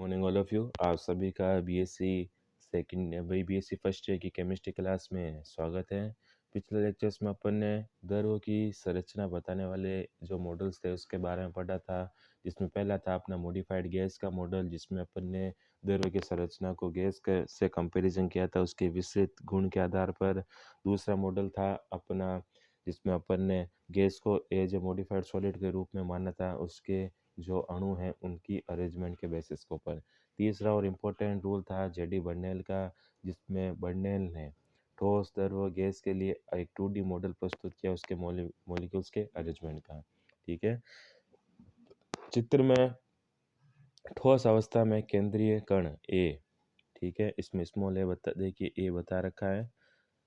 Morning all of you. आप सभी का बीएससी सेकंड भाई बीएससी फर्स्ट ईयर की केमिस्ट्री क्लास में स्वागत है। पिछले लेक्चर्स में अपन ने द्रव्यों की संरचना बताने वाले जो मॉडल्स थे उसके बारे में पढ़ा था, जिसमें पहला था अपना मॉडिफाइड गैस का मॉडल, जिसमें अपन ने द्रव्य की संरचना को गैस के से कंपैरिजन किया था उसके विस्तृत गुण के आधार पर। दूसरा मॉडल था अपना जिसमें अपन ने गैस को एज ए मॉडिफाइड सॉलिड के रूप में माना था, उसके जो अणु हैं उनकी अरेंजमेंट के बेसिस के ऊपर। तीसरा और इम्पोर्टेंट रूल था जेडी बर्नैल का, जिसमें बर्नैल ने ठोस द्रव गैस के लिए एक 2D मॉडल प्रस्तुत किया उसके मॉलिक्यूल्स के अरेंजमेंट का। ठीक है, चित्र में ठोस अवस्था में केंद्रीय कण ए, ठीक है, इसमें स्मॉल ए बता देखिए, ए बता रखा है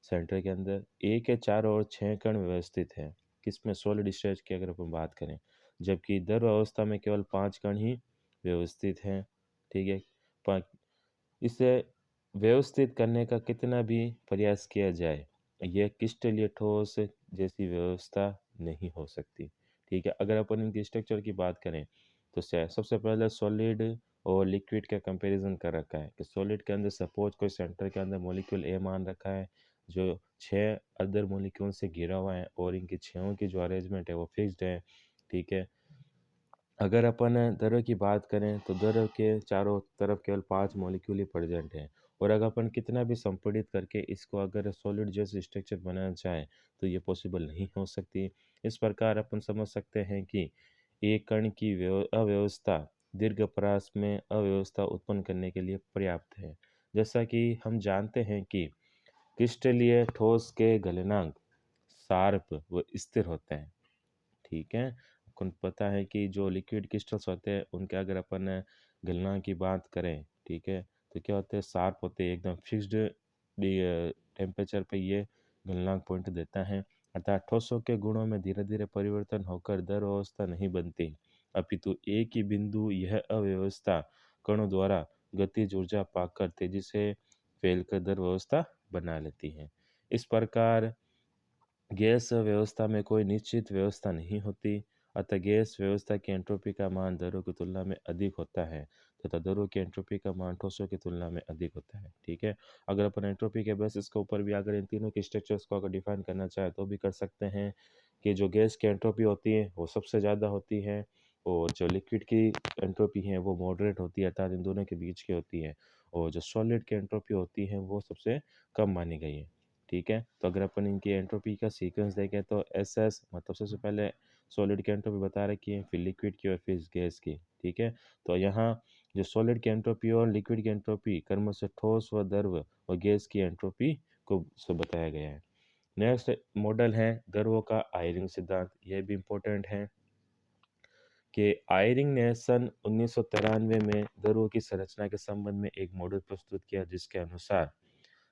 सेंटर के अंदर। ए के चारों ओर 6 कण व्यवस्थित हैं, किसमें सॉलिड स्टेज की अगर अपन बात करें, जबकि द्रव अवस्था में केवल 5 कण ही व्यवस्थित हैं। ठीक है, इसे व्यवस्थित करने का कितना भी प्रयास किया जाए, यह क्रिस्टलीय ठोस जैसी व्यवस्था नहीं हो सकती। ठीक है, अगर अपन इनकी स्ट्रक्चर की बात करें तो सबसे पहले सॉलिड और लिक्विड का कंपैरिजन कर रखा है कि सॉलिड के अंदर सपोज कोई सेंटर के अंदर मॉलिक्यूल ए मान रखा है जो 6 अदर मॉलिक्यूल से घिरा हुआ है और इनकी छहों की जो अरेंजमेंट है वो फिक्स्ड है। ठीक है, अगर अपन द्रव की बात करें तो द्रव के चारों तरफ केवल 5 मॉलिक्यूल ही प्रेजेंट हैं, और अगर अपन कितना भी संपीड़ित करके इसको अगर सॉलिड जैसे स्ट्रक्चर बनाना चाहें तो ये पॉसिबल नहीं हो सकती। इस प्रकार अपन समझ सकते हैं कि एक कण की अव्यवस्था दीर्घ में अव्यवस्था उत्पन्न करने के लिए पर्याप्त है। जैसा कि हम जानते हैं कि क्रिस्टलीय ठोस के गलनांक शार्प व स्थिर होते हैं। ठीक है, आपको पता है कि जो लिक्विड क्रिस्टल्स होते हैं उनके अगर अपन गलनांक की बात करें, ठीक है, तो क्या होते हैं, शार्प होते हैं, एकदम फिक्स्ड टेम्परेचर पे ये गलनांक पॉइंट देता है। अर्थात ठोसों के गुणों में धीरे धीरे परिवर्तन होकर द्रव अवस्था नहीं बनती, अपितु एक ही बिंदु यह अव्यवस्था कणों द्वारा गतिज ऊर्जा पाकर तेजी से फैलकर द्रव अवस्था बना लेती है। इस प्रकार गैस व्यवस्था में कोई निश्चित व्यवस्था नहीं होती, अतः गैस व्यवस्था की एंट्रोपी का मान द्रव्यों की तुलना में अधिक होता है तथा द्रव्यों की एंट्रोपी का मान ठोसों की तुलना में अधिक होता है। ठीक है, अगर अपन एंट्रोपी के बेसिस के ऊपर भी अगर इन तीनों के स्ट्रक्चर्स को अगर डिफाइन करना चाहे तो भी कर सकते हैं कि जो गैस की एंट्रोपी होती है वो सबसे ज़्यादा होती है, और जो लिक्विड की एंट्रोपी है वो मॉडरेट होती है, अर्थात इन दोनों के बीच की होती है, और जो सॉलिड की एंट्रोपी होती है वो सबसे कम मानी गई है। ठीक है, तो अगर अपन इनकी एंट्रोपी का सीक्वेंस देखें तो एस एस मतलब सबसे पहले सॉलिड की एंट्रोपी बता रखी है, फिर लिक्विड की और फिर गैस की। ठीक है, तो यहाँ जो सॉलिड की एंट्रोपी और लिक्विड की एंट्रोपी क्रम से ठोस व द्रव और गैस की एंट्रोपी को बताया गया है। नेक्स्ट मॉडल है द्रवों का आयरिंग सिद्धांत। यह भी इम्पोर्टेंट है कि आयरिंग ने सन 1993 में द्रवों की संरचना के संबंध में एक मॉडल प्रस्तुत किया, जिसके अनुसार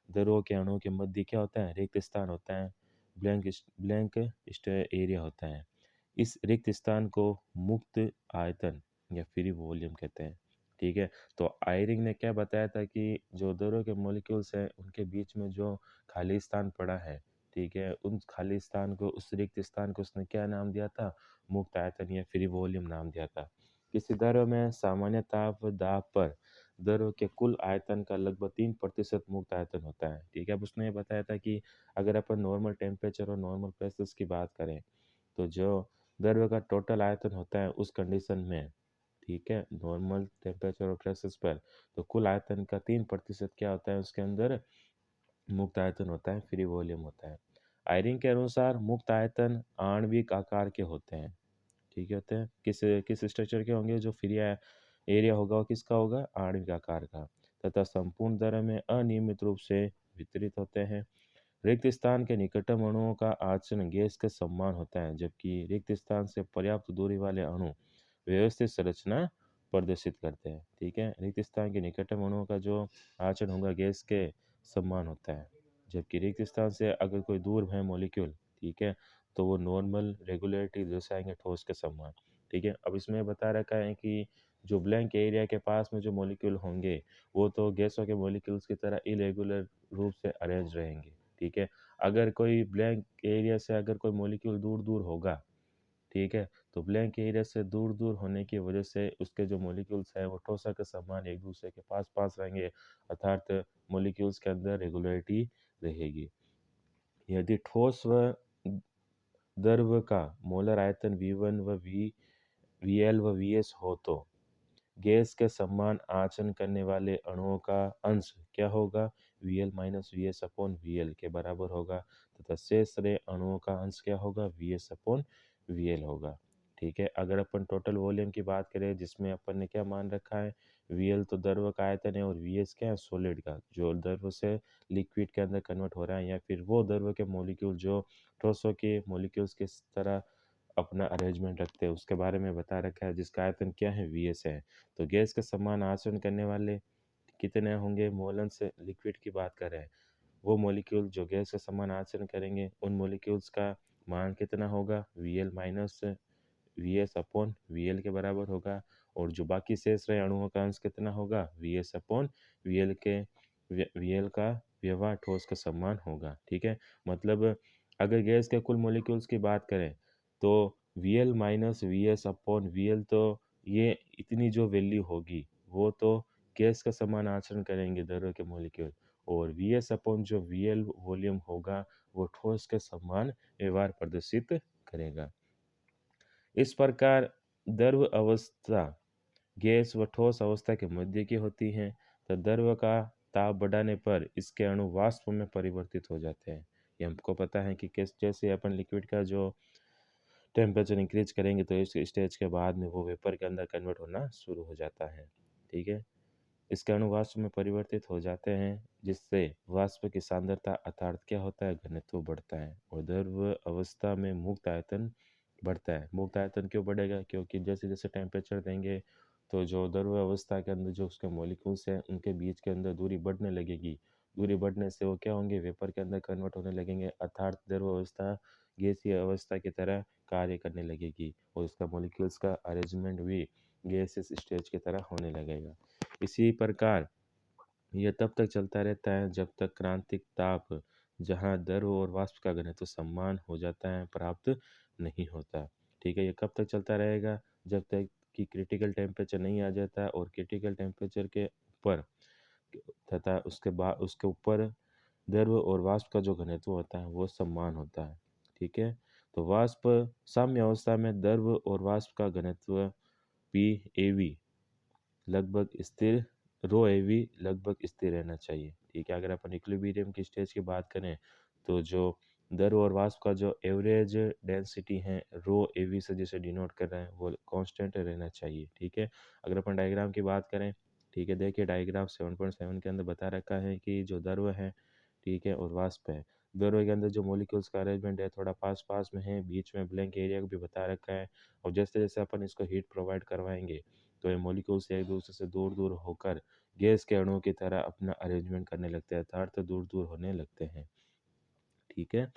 द्रव के अणुओं के मध्य क्या होता है, रिक्त स्थान होता है, ब्लैंक एरिया होता है। इस रिक्त स्थान को मुक्त आयतन या फ्री वॉल्यूम कहते हैं। ठीक है, तो आयरिंग ने क्या बताया था कि जो द्रव के मॉलिक्यूल्स हैं उनके बीच में जो खाली स्थान पड़ा है, ठीक है, उन खाली स्थान को, उस रिक्त स्थान को उसने क्या नाम दिया था, मुक्त आयतन या फ्री वॉल्यूम नाम दिया था। किसी द्रव में सामान्य ताप व दाब पर द्रव के कुल आयतन का लगभग 3% मुक्त आयतन होता है। ठीक है, अब उसने ये बताया था कि अगर अपन नॉर्मल टेम्परेचर और नॉर्मल प्रेशर्स की बात करें तो जो द्रव का टोटल आयतन होता है उस कंडीशन में, ठीक है, नॉर्मल टेम्परेचर और प्रेशर्स पर, तो कुल आयतन का 3% क्या होता है, उसके अंदर मुक्त आयतन होता है, फ्री वॉल्यूम होता है। आयरिंग के अनुसार मुक्त आयतन आणविक आकार के होते हैं। ठीक है, होते हैं किस किस स्ट्रक्चर के होंगे, जो फ्री एरिया होगा वो किसका होगा, आणविक आकार का, तथा संपूर्ण द्रव्य में अनियमित रूप से वितरित होते हैं। रिक्त स्थान के निकटतम अणुओं का आचरण गैस के समान होता है, जबकि रिक्त स्थान से पर्याप्त दूरी वाले अणु व्यवस्थित संरचना प्रदर्शित करते हैं। ठीक है, रिक्त स्थान के निकटतम अणुओं का जो आचरण होगा गैस के समान होता है, जबकि रिक्त स्थान से अगर कोई दूर है मॉलिक्यूल, ठीक है, तो वो नॉर्मल रेगुलरिटी दर्शाएंगे ठोस के समान। ठीक है, अब इसमें बता रखा है कि जो ब्लैंक एरिया के पास में जो मॉलिक्यूल होंगे वो तो गैसों के मॉलिक्यूल्स की तरह इरेगुलर रूप से अरेंज रहेंगे। ठीक है, अगर कोई ब्लैंक एरिया से अगर कोई मॉलिक्यूल दूर दूर होगा, ठीक है? तो ब्लैंक एरिया से दूर-दूर होने की वजह से उसके जो मॉलिक्यूल्स हैं वो ठोसा के समान एक-दूसरे के पास-पास रहेंगे, अर्थात मॉलिक्यूल्स के अंदर रेगुलरिटी रहेगी। यदि ठोस व द्रव का मोलर आयतन V1 व VL व VS हो तो गैस के समान आचरण करने वाले अणुओं का अंश क्या होगा? VL minus VS upon VL के बराबर होगा तथा शेष रहे अणुओं का अंश क्या होगा? VS अपॉन VL होगा। ठीक है, अगर अपन टोटल वॉल्यूम की बात करें जिसमें अपन ने क्या मान रखा है, VL तो द्रव का आयतन है और VS क्या है? सॉलिड का, जो द्रव से लिक्विड के अंदर कन्वर्ट हो रहा है, या फिर वो द्रव के मॉलिक्यूल जो ठोसों के मॉलिक्यूल्स की तरह अपना अरेंजमेंट रखते हैं, उसके बारे में बता रखा है, जिसका आयतन क्या है? VS है। तो गैस के समान आचरण करने वाले कितने होंगे? मोलन से लिक्विड की बात कर रहे हैं, वो मॉलिक्यूल जो गैस के समान आचरण करेंगे उन मॉलिक्यूल्स का मान कितना होगा? VL minus VS upon VL के बराबर होगा। और जो बाकी शेष रहे अणुओं का अंश कितना होगा? VS अपॉन VL के VL का व्यवहार ठोस के समान होगा। ठीक है, मतलब अगर गैस के कुल मॉलिक्यूल्स की बात करें तो VL minus VS upon VL, तो ये इतनी जो वैल्यू होगी वो तो गैस का समान आचरण करेंगे द्रव के मॉलिक्यूल, और VS अपॉन जो VL वॉल्यूम होगा वो ठोस के समान व्यवहार प्रदर्शित करेगा। इस प्रकार द्रव अवस्था गैस व ठोस अवस्था के मध्य की होती है, तो द्रव का ताप बढ़ाने पर इसके अणु वाष्प में परिवर्तित हो जाते हैं। ये हमको पता है कि किस जैसे अपन लिक्विड का जो टेम्परेचर इंक्रीज करेंगे तो इस स्टेज के बाद में वो वेपर के अंदर कन्वर्ट होना शुरू हो जाता है। ठीक है, इसके अणु वाष्प में परिवर्तित हो जाते हैं, जिससे वाष्प की सांद्रता अर्थात क्या होता है? घनत्व बढ़ता है और द्रव अवस्था में मुक्त आयतन बढ़ता है। मुक्त आयतन क्यों बढ़ेगा? क्योंकि जैसे जैसे टेम्परेचर देंगे तो जो द्रव अवस्था के अंदर जो उसके मॉलिक्यूल्स हैं उनके बीच के अंदर दूरी बढ़ने लगेगी। दूरी बढ़ने से वो क्या होंगे? वेपर के अंदर कन्वर्ट होने लगेंगे, अर्थात द्रव अवस्था गैसीय अवस्था की तरह कार्य करने लगेगी और उसका मॉलिक्यूल्स का अरेंजमेंट भी गैसियस स्टेज की तरह होने लगेगा। इसी प्रकार यह तब तक चलता रहता है जब तक क्रांतिक ताप, जहाँ द्रव और वाष्प का घनत्व समान हो जाता है, प्राप्त नहीं होता। ठीक है, ये कब तक चलता रहेगा? जब तक कि क्रिटिकल टेम्परेचर नहीं आ जाता, और क्रिटिकल टेम्परेचर के ऊपर तथा उसके बाद उसके ऊपर द्रव और वाष्प का जो घनत्व होता है वो समान होता है। ठीक है, तो वाष्प साम्य अवस्था में द्रव और वाष्प का घनत्व PAV लगभग स्थिर, रो एवी लगभग स्थिर रहना चाहिए। ठीक है, अगर अपन इक्विलिब्रियम की स्टेज की बात करें तो जो द्रव और वाष्प का जो एवरेज डेंसिटी है रो एवी से जिसे डिनोट कर रहे हैं वो कांस्टेंट रहना चाहिए। ठीक है, अगर अपन डायग्राम की बात करें, ठीक है, देखिए डायग्राम 7.7 के अंदर बता रखा है कि जो द्रव है, ठीक है, और वाष्प है, द्रव के अंदर जो मॉलिक्यूल्स का अरेंजमेंट है थोड़ा पास पास में है, बीच में ब्लैंक एरिया को भी बता रखा है, और जैसे जैसे अपन इसको हीट प्रोवाइड करवाएंगे तो ये मॉलिक्यूल्स एक दूसरे से दूर दूर होकर गैस के अणुओं की तरह अपना अरेंजमेंट करने लगते हैं, अर्थात दूर दूर होने लगते हैं। ठीक है,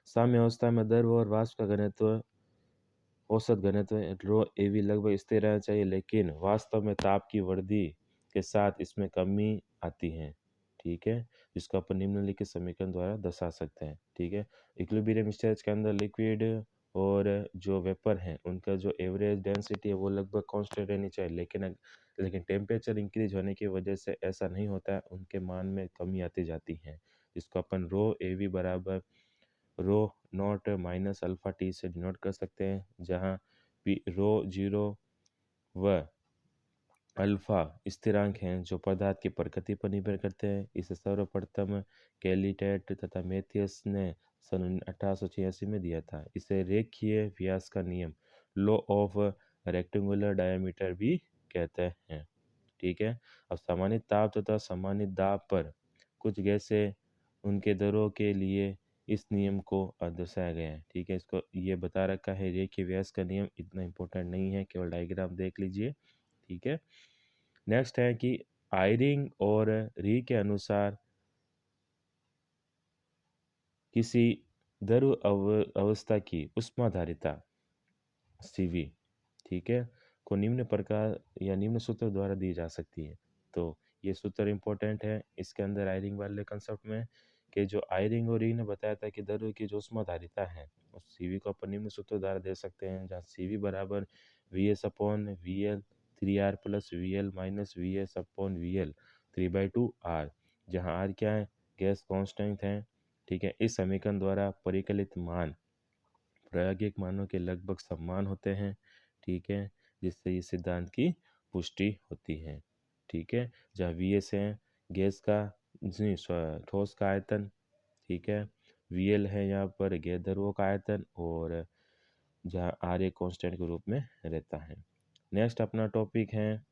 साम्य अवस्था में द्रव और वाष्प का घनत्व, औसत घनत्व रो एवी लगभग स्थिर रहना चाहिए, लेकिन वास्तव में ताप की वृद्धि के साथ इसमें कमी आती है। ठीक है, जिसको अपन निम्नलिखित समीकरण द्वारा दर्शा सकते हैं। ठीक है, इक्विलिब्रियम स्टेज के अंदर लिक्विड और जो वेपर हैं उनका जो एवरेज डेंसिटी है वो लगभग कांस्टेंट रहनी चाहिए, लेकिन टेम्परेचर इंक्रीज होने की वजह से ऐसा नहीं होता है, उनके मान में कमी आती जाती है, जिसको अपन रो एवी बराबर रो नॉट माइनस अल्फा टी से डिनोट कर सकते हैं, जहाँ पी रो जीरो व अल्फा स्थिरांक हैं जो पदार्थ की प्रकृति पर निर्भर करते हैं। इसे सर्वप्रथम कैलिटेट तथा मैथियस ने सन 1886 में दिया था। इसे रेखीय व्यास का नियम, लॉ ऑफ रेक्टेंगुलर डायमीटर भी कहते हैं। ठीक है, अब सामान्य ताप तथा सामान्य दाब पर कुछ गैसें उनके दरों के लिए इस नियम को दर्शाया गया है। ठीक है, इसको ये बता रखा है, रेखीय व्यास का नियम इतना इम्पोर्टेंट नहीं है, केवल डायग्राम देख लीजिए। ठीक है, नेक्स्ट है कि आयरिंग और री के अनुसार किसी द्रव अवस्था की ऊष्माधारिता CV, ठीक है, को निम्न प्रकार या निम्न सूत्र द्वारा दी जा सकती है। तो ये सूत्र इम्पोर्टेंट है इसके अंदर आयरिंग वाले कंसेप्ट में, कि जो आयरिंग और री ने बताया था कि द्रव की जो ऊष्माधारिता है और CV को अपन निम्न सूत्र द्वारा दे सकते हैं, जहाँ CV बराबर VS/VL 3R plus VL minus VS/VL 3/2R, जहाँ R क्या है, गैस कांस्टेंट है। ठीक है, इस समीकरण द्वारा परिकलित मान प्रायोगिक मानों के लगभग समान होते हैं। ठीक है, जिससे इस सिद्धांत की पुष्टि होती है। ठीक है, जहाँ VS है गैस का ठोस का आयतन। ठीक है, VL है यहाँ पर गैस द्रव्यों का आयतन, और जहाँ R एक कांस्टेंट के रूप में रहता है। नेक्स्ट अपना टॉपिक है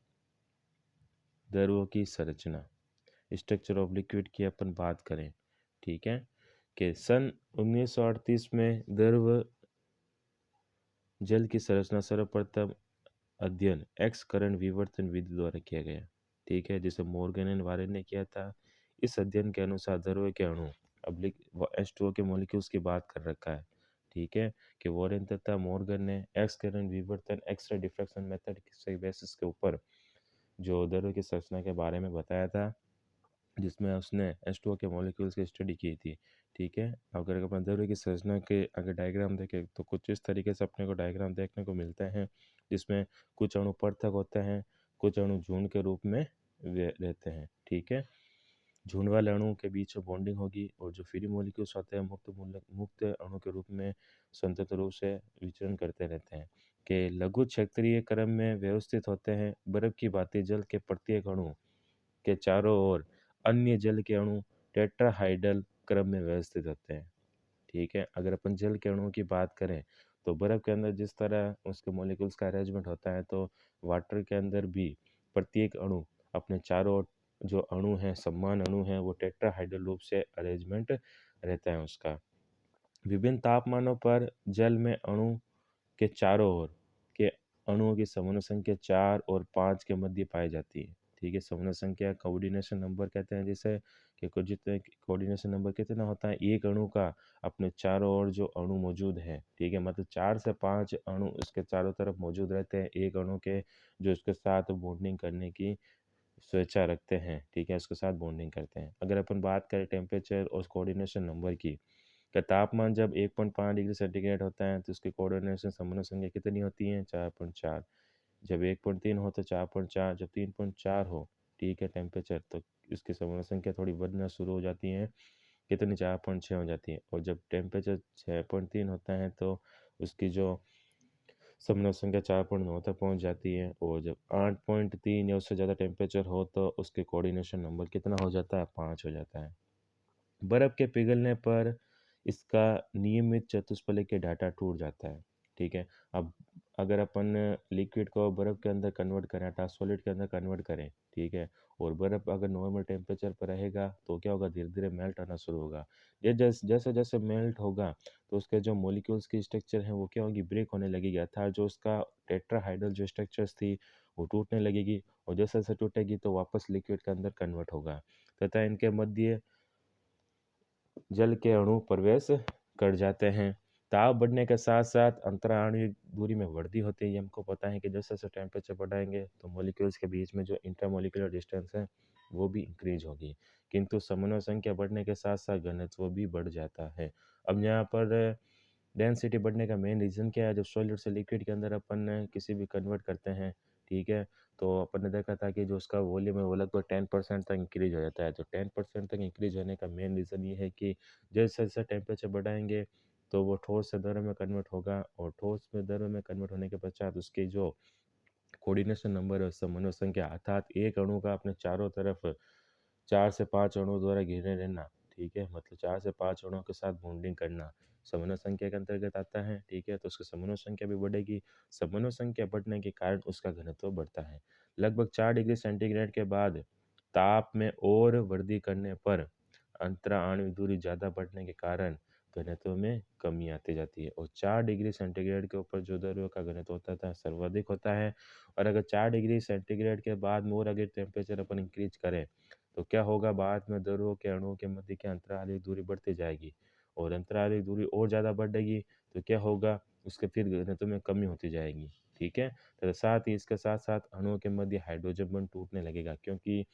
द्रव्यों की संरचना, स्ट्रक्चर ऑफ लिक्विड की अपन बात करें। ठीक है, कि सन 1938 में द्रव जल की संरचना सर्वप्रथम अध्ययन एक्स करण विवर्तन विधि द्वारा किया गया। ठीक है, जिसे मॉर्गन एंड वारेन ने किया था। इस अध्ययन के अनुसार द्रव्य के अणु, अब H2O के मॉलिक्यूल्स की बात कर रखा है। ठीक है, कि वॉरेन तथा मॉर्गन ने एक्स करण विवर्तन एक्स रे डिफ्रैक्शन मेथड के बेसिस के ऊपर जो द्रव्य की संरचना के बारे में बताया था, जिसमें उसने H2O के मॉलिक्यूल्स की स्टडी की थी। ठीक है, अगर अपन द्रव्य की संरचना के अगर डायग्राम देखें तो कुछ इस तरीके से अपने को डायग्राम देखने को मिलते हैं, जिसमें कुछ अणु पृथक होते हैं, कुछ अणु झुंड के रूप में रहते हैं। ठीक है, झुंड वाले अणुओं के बीच में बॉन्डिंग होगी, और जो फ्री मॉलिक्यूल्स होते हैं मुक्त अणु के रूप में स्वतंत्र रूप से विचरण करते रहते हैं, कि लघु क्षेत्रीय क्रम में व्यवस्थित होते हैं। बर्फ की भांति जल के प्रत्येक अणु के चारों ओर अन्य जल के अणु टेट्राहाइड्रल क्रम में व्यवस्थित होते हैं। ठीक है, अगर अपन जल के अणुओं की बात करें तो बर्फ के अंदर जिस तरह उसके मॉलिक्यूल्स का अरेंजमेंट होता है, तो वाटर के अंदर भी प्रत्येक अणु अपने चारों ओर जो अणु हैं, समान अणु हैं, वो टेट्राहाइड्रल रूप से अरेंजमेंट रहता है उसका। विभिन्न तापमानों पर जल में अणु के चारों ओर के अणुओं की समूह संख्या 4 और 5 के मध्य पाई जाती है। ठीक है, समूह संख्या कोऑर्डिनेशन नंबर कहते हैं जिसे, कि कुछ जितने कोऑर्डिनेशन नंबर कितना होता है, एक अणु का अपने चारों ओर जो अणु मौजूद है। ठीक है, मतलब 4 से 5 अणु इसके चारों तरफ मौजूद रहते हैं, एक अणु के जो इसके साथ बॉन्डिंग करने की स्वेच्छा रखते हैं। ठीक है, इसके साथ बॉन्डिंग करते हैं। अगर अपन बात करें टेम्परेचर और कोऑर्डिनेशन नंबर की, का तापमान जब 1.5 डिग्री सेंटीग्रेड होता है तो उसकी कोऑर्डिनेशन समन्वय संख्या कितनी होती है, 4.4। जब 1.3 हो तो 4.4, जब 3.4 हो, ठीक है, टेम्परेचर, तो इसकी समन्वय संख्या थोड़ी बढ़ना शुरू हो जाती है, कितनी, 4.6 हो जाती है। और जब टेम्परेचर 6.3 होता है तो उसकी जो समन्वय संख्या 4.9 तक पहुंच जाती है। और जब 8.3 या उससे ज़्यादा टेम्परेचर हो तो उसके कोऑर्डिनेशन नंबर कितना हो जाता है, 5 हो जाता है। बर्फ के पिघलने पर इसका नियमित चतुष्फलकीय डाटा टूट जाता है। ठीक है, अब अगर अपन लिक्विड को बर्फ के अंदर कन्वर्ट करें, सॉलिड के अंदर कन्वर्ट करें, ठीक है, और बर्फ अगर नॉर्मल टेम्परेचर पर रहेगा तो क्या होगा, धीरे धीरे मेल्ट होना शुरू होगा। जैसे जैसे मेल्ट होगा तो उसके जो मॉलिक्यूल्स की स्ट्रक्चर है वो क्या होगी, ब्रेक होने लगेगी, अर्थात जो उसका टेट्राहाइड्रल जो स्ट्रक्चर्स थी वो टूटने लगेगी, और जैसे जैसे टूटेगी तो वापस लिक्विड के अंदर कन्वर्ट होगा, तथा इनके मध्य जल के अणु प्रवेश कर जाते हैं। ताप बढ़ने के साथ साथ अंतराणु दूरी में वृद्धि होती है। ये हमको पता है कि जैसे जैसे टेम्परेचर बढ़ाएंगे तो मॉलिक्यूल्स के बीच में जो इंटरमॉलिक्यूलर डिस्टेंस है वो भी इंक्रीज होगी, किंतु समन्वय संख्या बढ़ने के साथ साथ घनत्व भी बढ़ जाता है। अब यहाँ पर डेंसिटी बढ़ने का मेन रीज़न क्या है, जब सॉलिड से लिक्विड के अंदर अपन किसी भी कन्वर्ट करते हैं, ठीक है, तो अपन ने देखा था कि जो उसका वॉल्यूम है वो लगभग 10% तक इंक्रीज हो जाता है। तो 10% तक इंक्रीज होने का मेन रीज़न ये है कि जैसे जैसे टेम्परेचर बढ़ाएंगे तो वो ठोस से द्रव में कन्वर्ट होगा, और ठोस में द्रव में कन्वर्ट होने के पश्चात उसकी जो कोऑर्डिनेशन नंबर है, समन्वय संख्या, अर्थात एक अणु का अपने चारों तरफ 4 से 5 अणुओं द्वारा घिरे रहना, ठीक है, मतलब 4 से 5 अणुओं के साथ बॉन्डिंग करना समन्वय संख्या के अंतर्गत आता है। ठीक है, तो उसकी समन्वय संख्या भी बढ़ेगी। समन्वय संख्या बढ़ने के कारण उसका घनत्व बढ़ता है। लगभग 4 डिग्री सेंटीग्रेड के बाद ताप में और वृद्धि करने पर अंतराणविक दूरी ज़्यादा बढ़ने के कारण घनत्व में कमी आती जाती है, और 4 डिग्री सेंटीग्रेड के ऊपर जो द्रव्यों का घनत्व होता था सर्वाधिक होता है। और अगर 4 डिग्री सेंटीग्रेड के बाद में और अगर टेम्परेचर अपन इंक्रीज करें तो क्या होगा, बाद में द्रव्यों के अणुओं के मध्य की अंतरालिक दूरी बढ़ती जाएगी, और अंतरालिक दूरी और ज़्यादा बढ़ेगी तो क्या होगा, उसके फिर घनत्व में कमी होती जाएगी। ठीक है, तो साथ ही इसके साथ साथ अणुओं के मध्य हाइड्रोजन बंध टूटने लगेगा, क्योंकि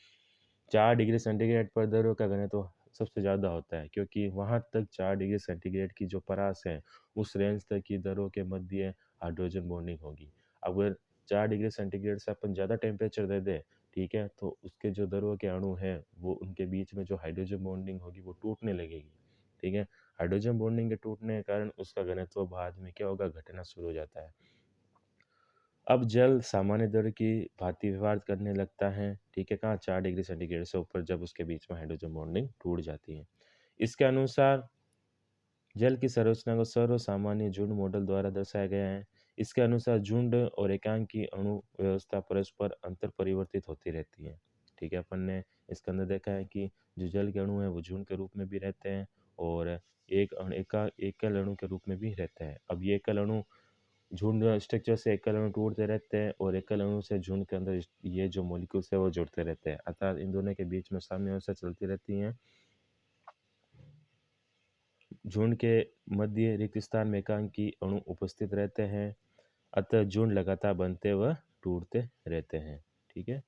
4 डिग्री सेंटीग्रेड पर द्रव्यों का घनत्व सबसे ज़्यादा होता है, क्योंकि वहाँ तक 4 डिग्री सेंटीग्रेड की जो परास है, उस रेंज तक की दरों के मध्य हाइड्रोजन बॉन्डिंग होगी। अगर 4 डिग्री सेंटीग्रेड से अपन ज़्यादा टेम्परेचर दे दें, ठीक है, तो उसके जो दरों के अणु हैं, वो उनके बीच में जो हाइड्रोजन बॉन्डिंग होगी, वो टूटने लगेगी, ठीक है। हाइड्रोजन बॉन्डिंग के टूटने के कारण उसका घनत्व बाद में क्या होगा, घटना शुरू हो जाता है। अब जल सामान्य दर की भांति व्यवहार करने लगता है, ठीक है, कहाँ 4 डिग्री सेंटीग्रेड से ऊपर जब उसके बीच में हाइड्रोजन बॉन्डिंग टूट जाती है। इसके अनुसार जल की संरचना को सर्वसामान्य झुंड मॉडल द्वारा दर्शाया गया है। इसके अनुसार झुंड और एकांक की अणु व्यवस्था परस्पर अंतर परिवर्तित होती रहती है, ठीक है। अपन ने इसके अंदर देखा है कि जो जल के अणु हैं वो झुंड के रूप में भी रहते हैं और एकल अणु के रूप में भी रहते हैं। अब ये एकल अणु झुंड स्ट्रक्चर से एकल अणु टूटते रहते हैं और एकल अणु से झुंड के अंदर ये जो मॉलिक्यूल्स है वो जुड़ते रहते हैं, अर्थात इन दोनों के बीच में साम्य अवस्था चलती रहती है। झुंड के मध्य रिक्त स्थान में एकांकी अणु उपस्थित रहते हैं, अतः झुंड लगातार बनते व टूटते रहते हैं, ठीक है।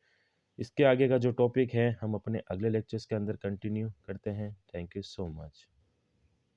इसके आगे का जो टॉपिक है हम अपने अगले लेक्चर्स के अंदर कंटिन्यू करते हैं। Thank you so much.